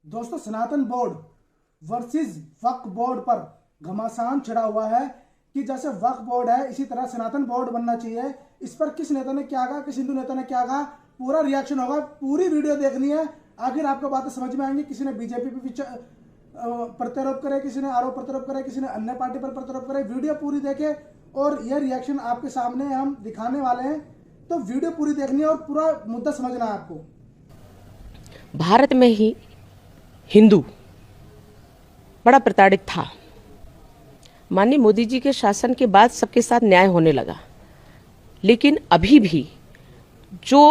दोस्तों, सनातन board versus वक्फ board पर घमासान छिड़ा हुआ है कि जैसे वक्फ बोर्ड है इसी तरह सनातन बोर्ड बनना चाहिए। इस पर किस नेता ने क्या कहा, किस हिंदू नेता ने क्या कहा, पूरा रिएक्शन होगा। पूरी वीडियो देखनी है, आखिर आपको बातें समझ में आएंगी। किसी ने बीजेपी पे प्रत्यारोप करे, किसी ने आरोप प्रत्यारोप करे, किसी ने अन्य पार्टी पर प्रत्यारोप करे। वीडियो पूरी देखे और यह रिएक्शन आपके सामने हम दिखाने वाले हैं, तो वीडियो पूरी देखनी है और पूरा मुद्दा समझना है आपको। भारत में ही हिंदू बड़ा प्रताड़ित था। माननीय मोदी जी के शासन के बाद सबके साथ न्याय होने लगा, लेकिन अभी भी जो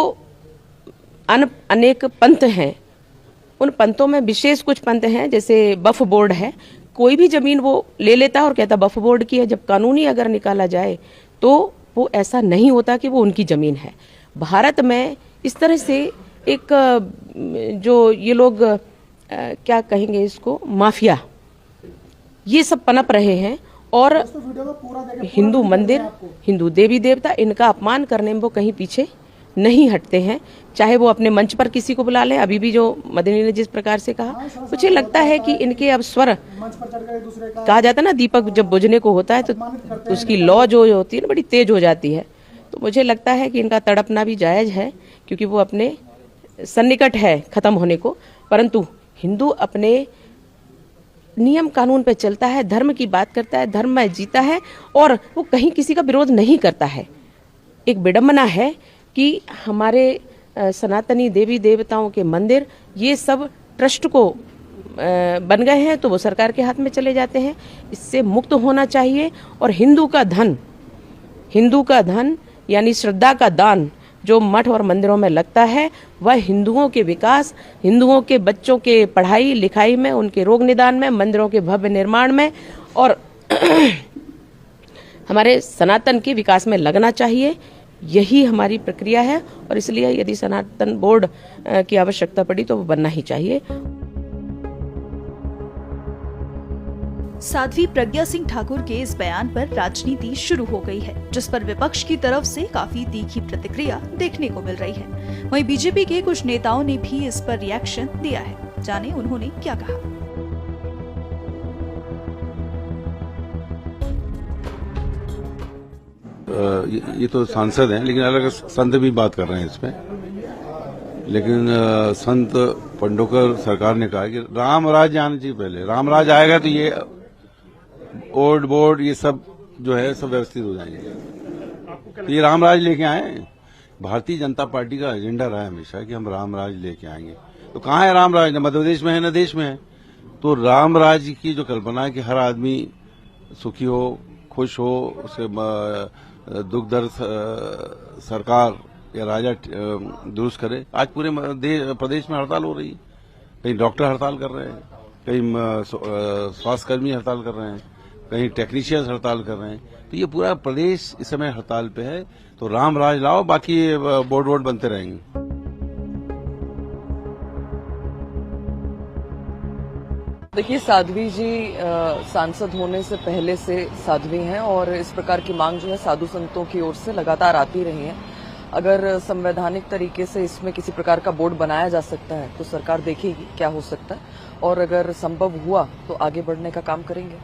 अनेक पंथ हैं, उन पंथों में विशेष कुछ पंथ हैं, जैसे वक्फ बोर्ड है। कोई भी जमीन वो ले लेता है और कहता वक्फ बोर्ड की है। जब कानूनी अगर निकाला जाए तो वो ऐसा नहीं होता कि वो उनकी जमीन है। भारत में इस तरह से एक जो ये लोग क्या कहेंगे इसको, माफिया, ये सब पनप रहे हैं और हिंदू मंदिर, हिंदू देवी देवता, इनका अपमान करने में वो कहीं पीछे नहीं हटते हैं। चाहे वो अपने मंच पर किसी को बुला ले। अभी भी जो मदनी ने जिस प्रकार से कहा, मुझे लगता है कि इनके अब स्वर, कहा जाता है ना दीपक जब बुझने को होता है तो उसकी लौ जो होती है ना बड़ी तेज हो जाती है। तो मुझे लगता है कि इनका तड़पना भी जायज है, क्योंकि वो अपने सन्निकट है खत्म होने को। परंतु हिंदू अपने नियम कानून पे चलता है, धर्म की बात करता है, धर्म में जीता है और वो कहीं किसी का विरोध नहीं करता है। एक विडंबना है कि हमारे सनातनी देवी देवताओं के मंदिर ये सब ट्रस्ट को बन गए हैं, तो वो सरकार के हाथ में चले जाते हैं। इससे मुक्त होना चाहिए और हिंदू का धन यानी श्रद्धा का दान जो मठ और मंदिरों में लगता है, वह हिंदुओं के विकास, हिंदुओं के बच्चों के पढ़ाई लिखाई में, उनके रोग निदान में, मंदिरों के भव्य निर्माण में और हमारे सनातन के विकास में लगना चाहिए। यही हमारी प्रक्रिया है और इसलिए यदि सनातन बोर्ड की आवश्यकता पड़ी तो वो बनना ही चाहिए। साध्वी प्रज्ञा सिंह ठाकुर के इस बयान पर राजनीति शुरू हो गई है, जिस पर विपक्ष की तरफ से काफी तीखी प्रतिक्रिया देखने को मिल रही है। वहीं बीजेपी के कुछ नेताओं ने भी इस पर रिएक्शन दिया है। जाने उन्होंने क्या कहा। ये तो सांसद हैं, लेकिन अलग संत भी बात कर रहे हैं इसमें। लेकिन संत पंडोकर सरकार ने कहा कि राम राज्य आना चाहिए। पहले राम राज्य आएगा तो ये ओल्ड बोर्ड ये सब जो है सब व्यवस्थित हो जाएंगे। तो ये राम राज्य लेके आए। भारतीय जनता पार्टी का एजेंडा रहा है हमेशा कि हम राम राज्य लेके आएंगे। तो कहाँ है राम राज्य? न मध्य प्रदेश में है न देश में है। तो राम राज्य की जो कल्पना है कि हर आदमी सुखी हो, खुश हो, उसे दुख दर्द सरकार या राजा दुरुस्त करे। आज पूरे प्रदेश में हड़ताल हो रही है। कहीं डॉक्टर हड़ताल कर रहे हैं, कहीं स्वास्थ्यकर्मी हड़ताल कर रहे हैं, कहीं टेक्नीशियंस हड़ताल कर रहे हैं। तो ये पूरा प्रदेश इस समय हड़ताल पे है। तो राम राज लाओ, बाकी बोर्ड बनते रहेंगे। देखिए, साध्वी जी सांसद होने से पहले से साध्वी हैं और इस प्रकार की मांग जो है साधु संतों की ओर से लगातार आती रही है। अगर संवैधानिक तरीके से इसमें किसी प्रकार का बोर्ड बनाया जा सकता है तो सरकार देखेगी क्या हो सकता है, और अगर संभव हुआ तो आगे बढ़ने का काम करेंगे।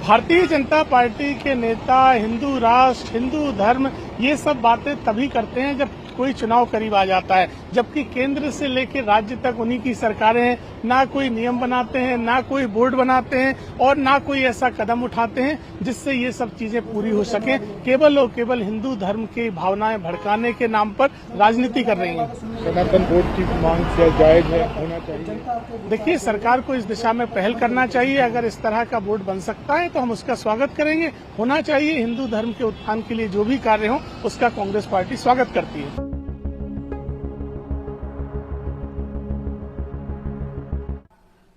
भारतीय जनता पार्टी के नेता हिंदू राष्ट्र, हिंदू धर्म, ये सब बातें तभी करते हैं जब कोई चुनाव करीब आ जाता है, जबकि केंद्र से लेकर राज्य तक उन्हीं की सरकारें हैं। ना कोई नियम बनाते हैं, ना कोई बोर्ड बनाते हैं और ना कोई ऐसा कदम उठाते हैं जिससे ये सब चीजें पूरी हो सके। केवल और केवल हिंदू धर्म की भावनाएं भड़काने के नाम पर राजनीति कर रही हैं। सनातन बोर्ड की मांग से जायज है, होना चाहिए। देखिए, सरकार को इस दिशा में पहल करना चाहिए। अगर इस तरह का बोर्ड बन सकता है तो हम उसका स्वागत करेंगे। होना चाहिए। हिंदू धर्म के उत्थान के लिए जो भी कार्य हो उसका कांग्रेस पार्टी स्वागत करती है।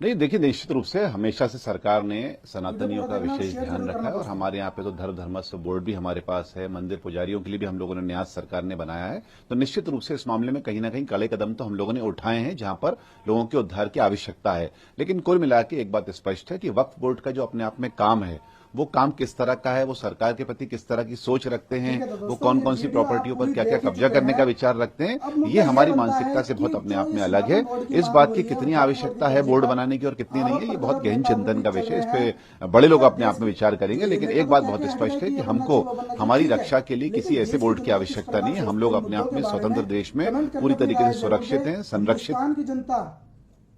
नहीं, देखिए, निश्चित रूप से हमेशा से सरकार ने सनातनियों का विशेष ध्यान रखा है और हमारे यहाँ पे तो धर्मस्व बोर्ड भी हमारे पास है। मंदिर पुजारियों के लिए भी हम लोगों ने न्यास सरकार ने बनाया है। तो निश्चित रूप से इस मामले में कहीं ना कहीं कड़े कदम तो हम लोगों ने उठाए हैं जहां पर लोगों के उद्धार की आवश्यकता है। लेकिन कुल मिला के एक बात स्पष्ट है कि वक्फ बोर्ड का जो अपने आप में काम है वो काम किस तरह का है, वो सरकार के प्रति किस तरह की सोच रखते हैं, ठीक है, तो वो दोस्तों, कौन ये कौन सी वीडियो प्रॉपर्टियों आप पर पूरी क्या क्या देख ही कब्जा चुके करने का हैं। विचार रखते अब हैं, मुद्दा ये हमारी बनता है मानसिकता से कि बहुत अपने जो आप में इस अलग है। बोर्ड की इस मांग बात हो की रही है, कितनी वक्फ आवश्यकता बोर्ड है की बोर्ड वजह बनाने की और कितनी नहीं है, ये आरोप बहुत गहन प्रत्यारोप चिंतन का चल विषय है। रहे इस पे बड़े लोग अपने आप में विचार करेंगे, जी, लेकिन नेता एक तो बात क्या बहुत क्या स्पष्ट है कि कि ये बनना हमको चाहिए, वो बनना चाहिए, हमारी ठीक है। रक्षा के लिए लेकिन किसी ऐसे देश बोर्ड की की जनता आवश्यकता किस नहीं है। प्रकार हम से लोग उसके अपने आप में मुद्दों के बारे स्वतंत्र में देश में कमेंट करके पूरी अपनी तरीके राय से जरूर सुरक्षित दें। हैं, संरक्षित। हिंदुस्तान की जनता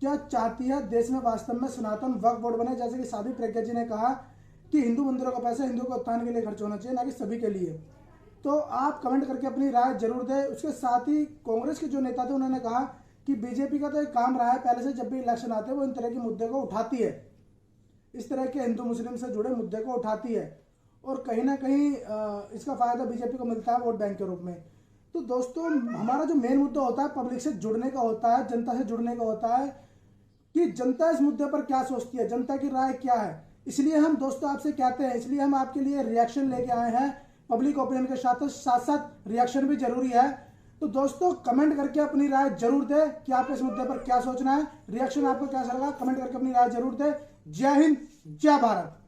क्या चाहती है देश में वास्तव में सनातन वक्फ बोर्ड बने, जैसे कि साध्वी प्रज्ञा जी ने कहा कि हिंदू मंदिरों का पैसा हिंदुओं के उत्थान के लिए खर्च होना चाहिए, ना कि सभी के लिए। तो आप कमेंट करके अपनी राय जरूर दें। उसके साथ ही कांग्रेस के जो नेता थे उन्होंने कहा कि बीजेपी का तो एक काम रहा है पहले से, जब भी इलेक्शन आते हैं वो इन तरह के मुद्दे को उठाती है, इस तरह के हिंदू मुस्लिम से जुड़े मुद्दे को उठाती है, और कहीं ना कहीं इसका फायदा बीजेपी को मिलता है वोट बैंक के रूप में। तो दोस्तों, हमारा जो मेन मुद्दा होता है पब्लिक से जुड़ने का होता है, जनता से जुड़ने का होता है कि जनता इस मुद्दे पर क्या सोचती है, जनता की राय क्या है। इसलिए हम दोस्तों आपसे कहते हैं, इसलिए हम आपके लिए रिएक्शन लेके आए हैं। पब्लिक ओपिनियन के साथ साथ रिएक्शन भी जरूरी है। तो दोस्तों, कमेंट करके अपनी राय जरूर दें कि आप इस मुद्दे पर क्या सोचना है। रिएक्शन आपको कैसा लगा, कमेंट करके अपनी राय जरूर दें। जय हिंद, जय भारत।